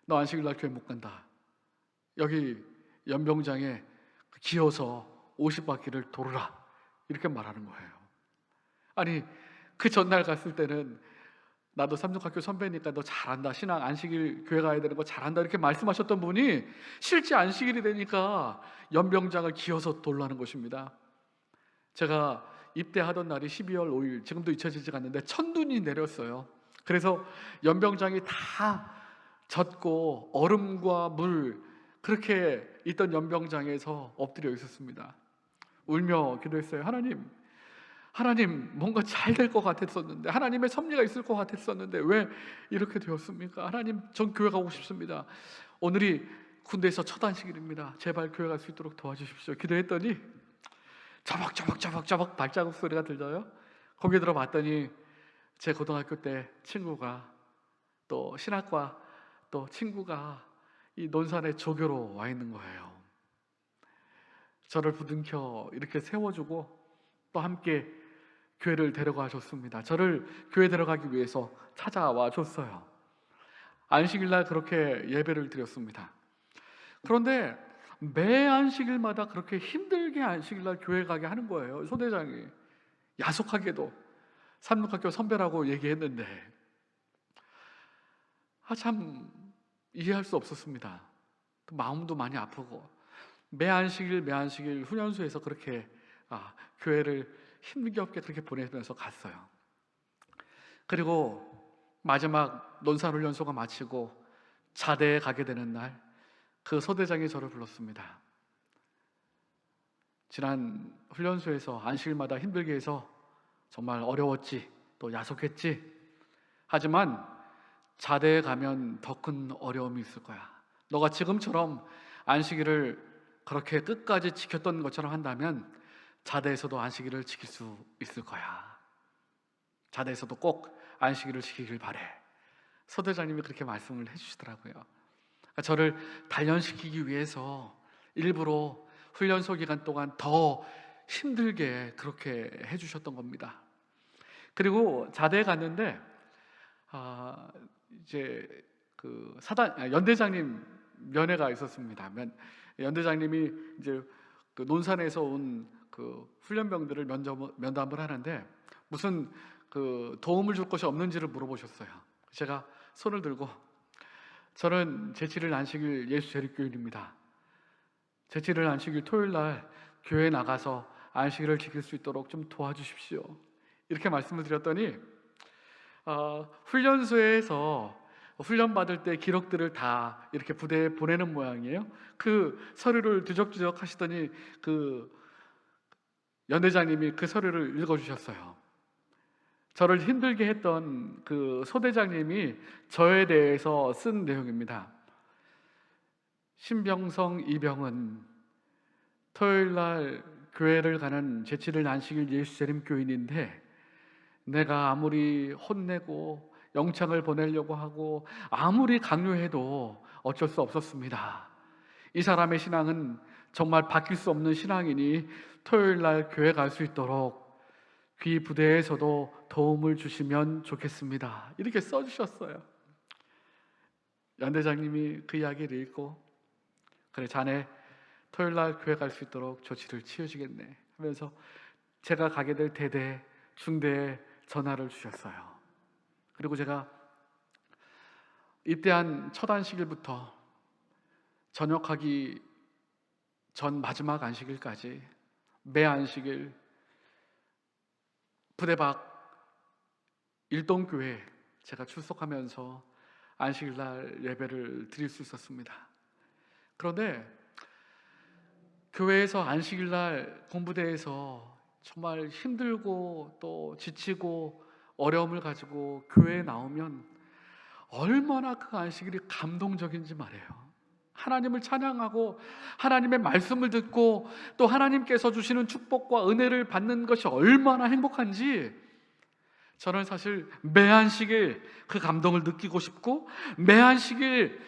너 안식일날 교회 못 간다, 여기 연병장에 기어서 50바퀴를 돌으라, 이렇게 말하는 거예요. 아니, 그 전날 갔을 때는 나도 삼육학교 선배니까 너 잘한다, 신앙 안식일 교회 가야 되는 거 잘한다, 이렇게 말씀하셨던 분이 실제 안식일이 되니까 연병장을 기어서 돌라는 것입니다. 제가 입대하던 날이 12월 5일, 지금도 잊혀지지가 않는데 첫눈이 내렸어요. 그래서 연병장이 다 젖고 얼음과 물 그렇게 있던 연병장에서 엎드려 있었습니다. 울며 기도했어요. 하나님, 뭔가 잘 될 것 같았었는데, 하나님의 섭리가 있을 것 같았었는데 왜 이렇게 되었습니까? 하나님, 전 교회 가고 싶습니다. 오늘이 군대에서 첫 안식일입니다. 제발 교회 갈 수 있도록 도와주십시오. 기도했더니 자박자박 발자국 소리가 들려요. 거기 들어봤더니 제 고등학교 때 친구가, 또 신학과 또 친구가 이 논산에 조교로 와 있는 거예요. 저를 부둥켜 이렇게 세워주고 또 함께 교회를 데려가 줬습니다. 저를 교회 데려가기 위해서 찾아와 줬어요. 안식일날 그렇게 예배를 드렸습니다. 그런데 매 안식일마다 그렇게 힘들게 안식일날 교회 가게 하는 거예요. 소대장이 야속하게도 삼육학교 선배라고 얘기했는데 참 이해할 수 없었습니다. 마음도 많이 아프고 매 안식일 훈련소에서 그렇게 교회를 힘겹게 그렇게 보내면서 갔어요. 그리고 마지막 논산훈련소가 마치고 자대에 가게 되는 날, 그 소대장이 저를 불렀습니다. 지난 훈련소에서 안식일마다 힘들게 해서 정말 어려웠지, 또 야속했지. 하지만 자대에 가면 더 큰 어려움이 있을 거야. 너가 지금처럼 안식일을 그렇게 끝까지 지켰던 것처럼 한다면 자대에서도 안식일을 지킬 수 있을 거야. 자대에서도 꼭 안식일을 지키길 바래. 소대장님이 그렇게 말씀을 해주시더라고요. 저를 단련시키기 위해서 일부러 훈련소 기간 동안 더 힘들게 그렇게 해주셨던 겁니다. 그리고 자대에 갔는데 이제 그 연대장님 면회가 있었습니다. 연대장님이 이제 그 논산에서 온 그 훈련병들을 면담을 하는데 무슨 그 도움을 줄 것이 없는지를 물어보셨어요. 제가 손을 들고, 저는 제7일 안식일 예수 재림교인입니다. 제7일 안식일 토요일날 교회에 나가서 안식일을 지킬 수 있도록 좀 도와주십시오, 이렇게 말씀을 드렸더니 훈련소에서 훈련받을 때 기록들을 다 이렇게 부대에 보내는 모양이에요. 그 서류를 뒤적뒤적 하시더니 그 연대장님이 그 서류를 읽어주셨어요. 저를 힘들게 했던 그 소대장님이 저에 대해서 쓴 내용입니다. 신병성 이병은 토요일날 교회를 가는 제7일 안식일 예수 재림교인인데 내가 아무리 혼내고 영창을 보내려고 하고 아무리 강요해도 어쩔 수 없었습니다. 이 사람의 신앙은 정말 바뀔 수 없는 신앙이니 토요일 날 교회 갈 수 있도록 귀 부대에서도 도움을 주시면 좋겠습니다. 이렇게 써주셨어요. 연대장님이 그 이야기를 읽고, 그래 자네 토요일 날 교회 갈 수 있도록 조치를 취해주겠네 하면서 제가 가게 될 대대 중대에 전화를 주셨어요. 그리고 제가 입대한 첫 안식일부터 전역하기 전 마지막 안식일까지 매 안식일 부대 밖 일동교회 제가 출석하면서 안식일날 예배를 드릴 수 있었습니다. 그런데 교회에서 안식일날 공부대에서 정말 힘들고 또 지치고 어려움을 가지고 교회에 나오면 얼마나 그 안식일이 감동적인지 말이에요. 하나님을 찬양하고 하나님의 말씀을 듣고 또 하나님께서 주시는 축복과 은혜를 받는 것이 얼마나 행복한지 저는 사실 매 안식일 그 감동을 느끼고 싶고 매 안식일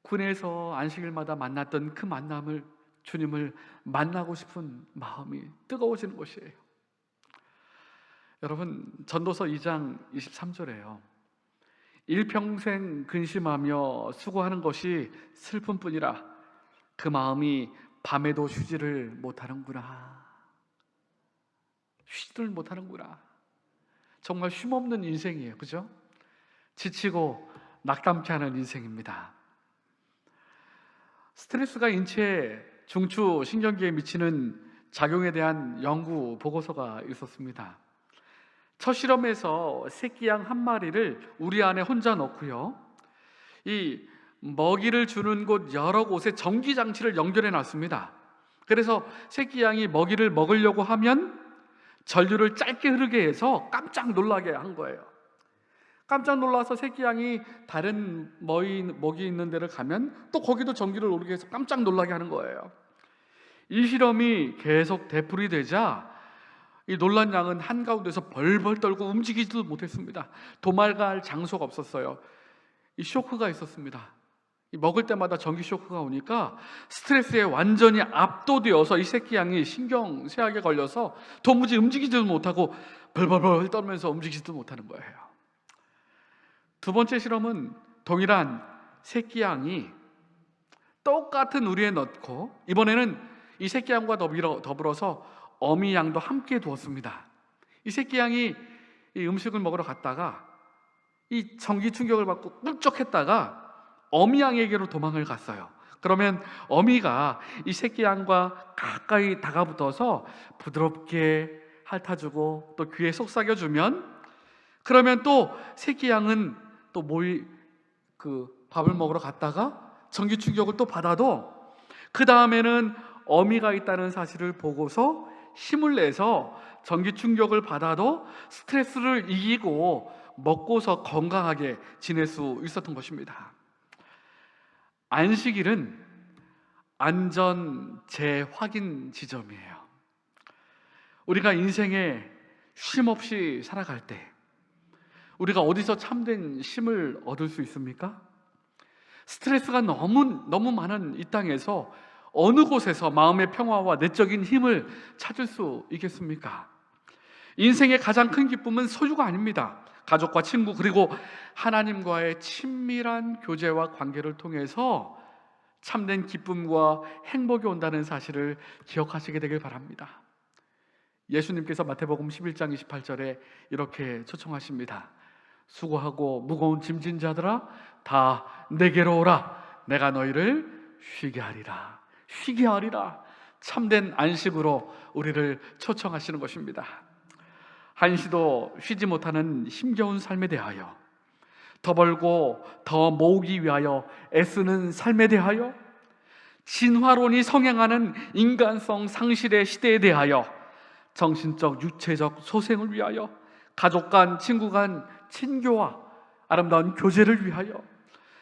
군에서 안식일마다 만났던 그 만남을 주님을 만나고 싶은 마음이 뜨거워지는 것이에요. 여러분, 전도서 2장 23절에요. 일평생 근심하며 수고하는 것이 슬픔뿐이라 그 마음이 밤에도 쉬지를 못하는구나. 쉬지를 못하는구나. 정말 쉼없는 인생이에요. 그죠? 지치고 낙담케 하는 인생입니다. 스트레스가 인체에 중추 신경계에 미치는 작용에 대한 연구 보고서가 있었습니다. 첫 실험에서 새끼 양 한 마리를 우리 안에 혼자 넣고요, 이 먹이를 주는 곳 여러 곳에 전기 장치를 연결해 놨습니다. 그래서 새끼 양이 먹이를 먹으려고 하면 전류를 짧게 흐르게 해서 깜짝 놀라게 한 거예요. 깜짝 놀라서 새끼 양이 다른 먹이 있는 데를 가면 또 거기도 전기를 오르게 해서 깜짝 놀라게 하는 거예요. 이 실험이 계속 되풀이 되자 이 놀란 양은 한가운데서 벌벌 떨고 움직이지도 못했습니다. 도망갈 장소가 없었어요. 이 쇼크가 있었습니다. 먹을 때마다 전기 쇼크가 오니까 스트레스에 완전히 압도되어서 이 새끼 양이 신경쇠약에 걸려서 도무지 움직이지도 못하고 벌벌벌 떨면서 움직이지도 못하는 거예요. 두 번째 실험은 동일한 새끼 양이 똑같은 우리에 넣고 이번에는 이 새끼 양과 더불어서 어미 양도 함께 두었습니다. 이 새끼 양이 이 음식을 먹으러 갔다가 이 전기 충격을 받고 꿀쩍했다가 어미 양에게로 도망을 갔어요. 그러면 어미가 이 새끼 양과 가까이 다가붙어서 부드럽게 핥아주고 또 귀에 속삭여주면, 그러면 또 새끼 양은 또 밥을 먹으러 갔다가 전기 충격을 또 받아도 그 다음에는 어미가 있다는 사실을 보고서 힘을 내서 전기 충격을 받아도 스트레스를 이기고 먹고서 건강하게 지낼 수 있었던 것입니다. 안식일은 안전 재확인 지점이에요. 우리가 인생에 쉼 없이 살아갈 때 우리가 어디서 참된 쉼을 얻을 수 있습니까? 스트레스가 너무 많은 이 땅에서 어느 곳에서 마음의 평화와 내적인 힘을 찾을 수 있겠습니까? 인생의 가장 큰 기쁨은 소유가 아닙니다. 가족과 친구 그리고 하나님과의 친밀한 교제와 관계를 통해서 참된 기쁨과 행복이 온다는 사실을 기억하시게 되길 바랍니다. 예수님께서 마태복음 11장 28절에 이렇게 초청하십니다. 수고하고 무거운 짐진 자들아 다 내게로 오라. 내가 너희를 쉬게 하리라. 쉬게 하리라. 참된 안식으로 우리를 초청하시는 것입니다. 한시도 쉬지 못하는 힘겨운 삶에 대하여, 더 벌고 더 모으기 위하여 애쓰는 삶에 대하여, 진화론이 성행하는 인간성 상실의 시대에 대하여, 정신적 육체적 소생을 위하여, 가족 간 친구 간 친교와 아름다운 교제를 위하여,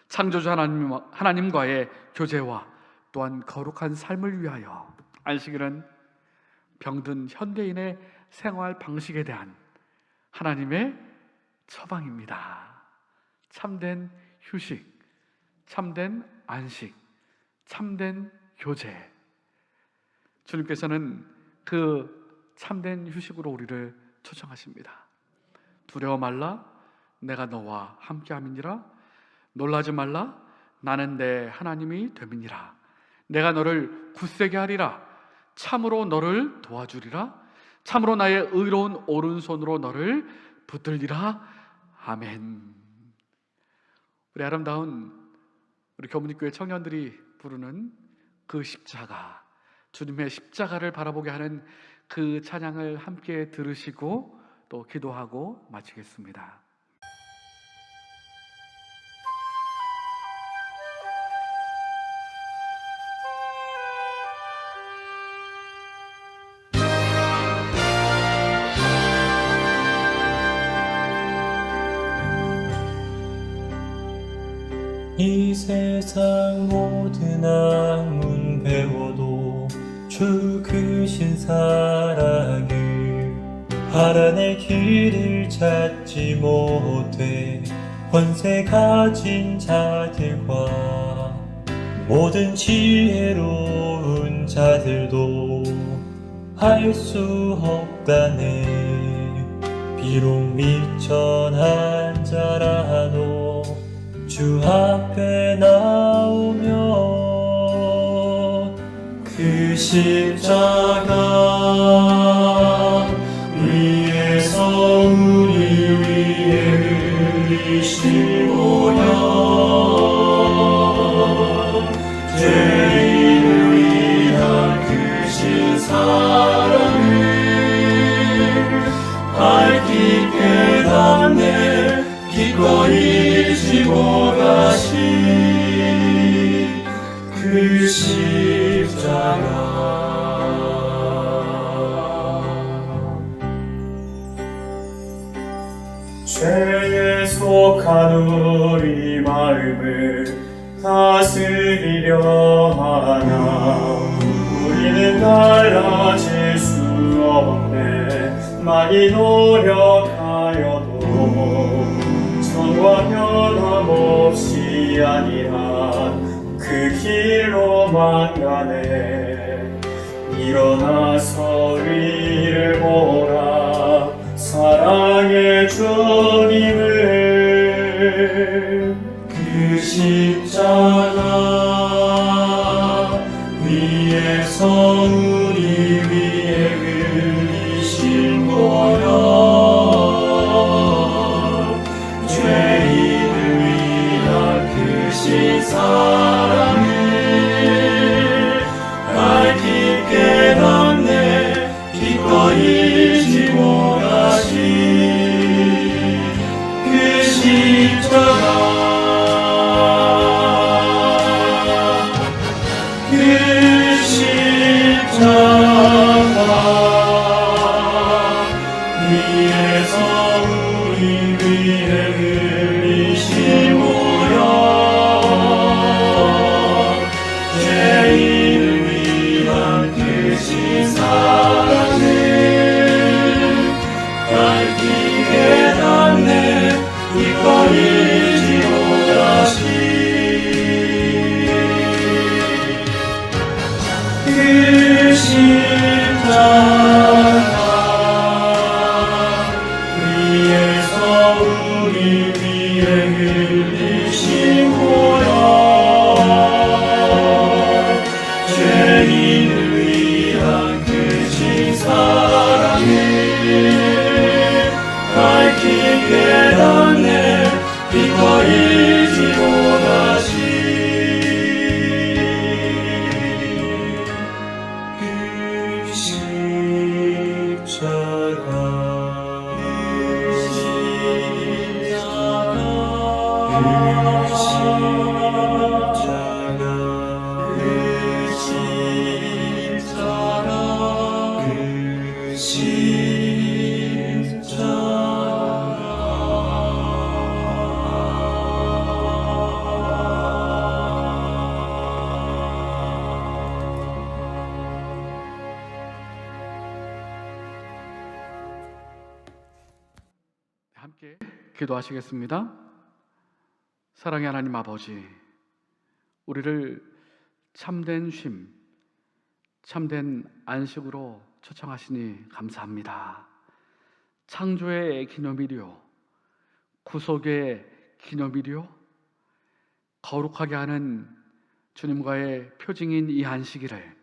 창조주 하나님과의 교제와 또한 거룩한 삶을 위하여, 안식일은 병든 현대인의 생활 방식에 대한 하나님의 처방입니다. 참된 휴식, 참된 안식, 참된 교제. 주님께서는 그 참된 휴식으로 우리를 초청하십니다. 두려워 말라, 내가 너와 함께함이니라. 놀라지 말라, 나는 내 하나님이 됨이니라. 내가 너를 굳세게 하리라. 참으로 너를 도와주리라. 참으로 나의 의로운 오른손으로 너를 붙들리라. 아멘. 우리 아름다운 우리 교문교회 청년들이 부르는 그 십자가, 주님의 십자가를 바라보게 하는 그 찬양을 함께 들으시고 또 기도하고 마치겠습니다. 이 세상 모든 학문 배워도 주 크신 사랑을 알아낼 길을 찾지 못해 권세 가진 자들과 모든 지혜로운 자들도 할 수 없다네. 비록 미천한 자라도 주 앞에 나오면 그 십자가 위에서 우리 위에 흘리신 보혈, 죄인을 위한 크신 사랑을 밝히 깨닫네. 기꺼이 지고 가신 그 십자가. 죄에 속한 우리 마음을 다스리려 하나 우리는 달라질 수 없네. 많이 노력하여도 성과 변함없이 아니한 그 길로만 가네. 일어나서 위를 보라, 사랑의 주님을. 그 십자가 위에서 우리 위에 흘리신 보혈, 죄인을 위한 크신 사랑을 밝히 깨닫네. 기꺼이 지고 가신 그 십자가. 그 십자가 위에서 우리 위에 흘리신 보혈, 죄인을 위한 크신 사랑을 밝히 깨닫네. 기꺼이 지고 가신 그 십자가 위에서 우리 위에 흘리신 보혈, 죄인을 위한 크신 함께 기도하시겠습니다. 사랑의 하나님 아버지, 우리를 참된 쉼, 참된 안식으로 초청하시니 감사합니다. 창조의 기념일이요, 구속의 기념일이요, 거룩하게 하는 주님과의 표징인 이 안식일을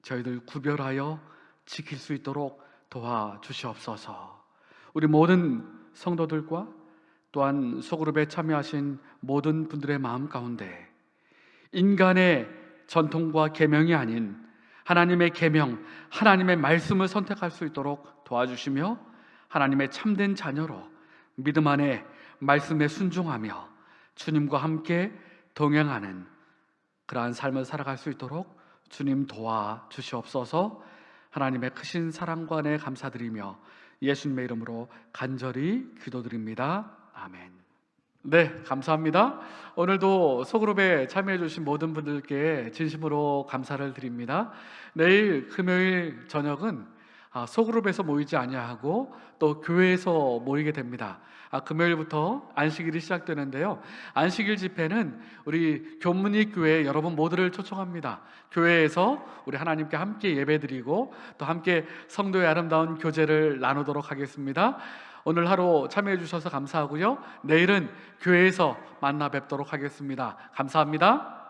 저희들 구별하여 지킬 수 있도록 도와주시옵소서. 우리 모든 성도들과 또한 소그룹에 참여하신 모든 분들의 마음 가운데 인간의 전통과 계명이 아닌 하나님의 계명, 하나님의 말씀을 선택할 수 있도록 도와주시며 하나님의 참된 자녀로 믿음 안에 말씀에 순종하며 주님과 함께 동행하는 그러한 삶을 살아갈 수 있도록 주님 도와주시옵소서. 하나님의 크신 사랑과 은혜 감사드리며 예수님의 이름으로 간절히 기도드립니다. 아멘. 네, 감사합니다. 오늘도 소그룹에 참여해 주신 모든 분들께 진심으로 감사를 드립니다. 내일 금요일 저녁은 소그룹에서 모이지 아니하고 또 교회에서 모이게 됩니다. 금요일부터 안식일이 시작되는데요, 안식일 집회는 우리 교문이 교회 여러분 모두를 초청합니다. 교회에서 우리 하나님께 함께 예배드리고 또 함께 성도의 아름다운 교제를 나누도록 하겠습니다. 오늘 하루 참여해 주셔서 감사하고요, 내일은 교회에서 만나 뵙도록 하겠습니다. 감사합니다.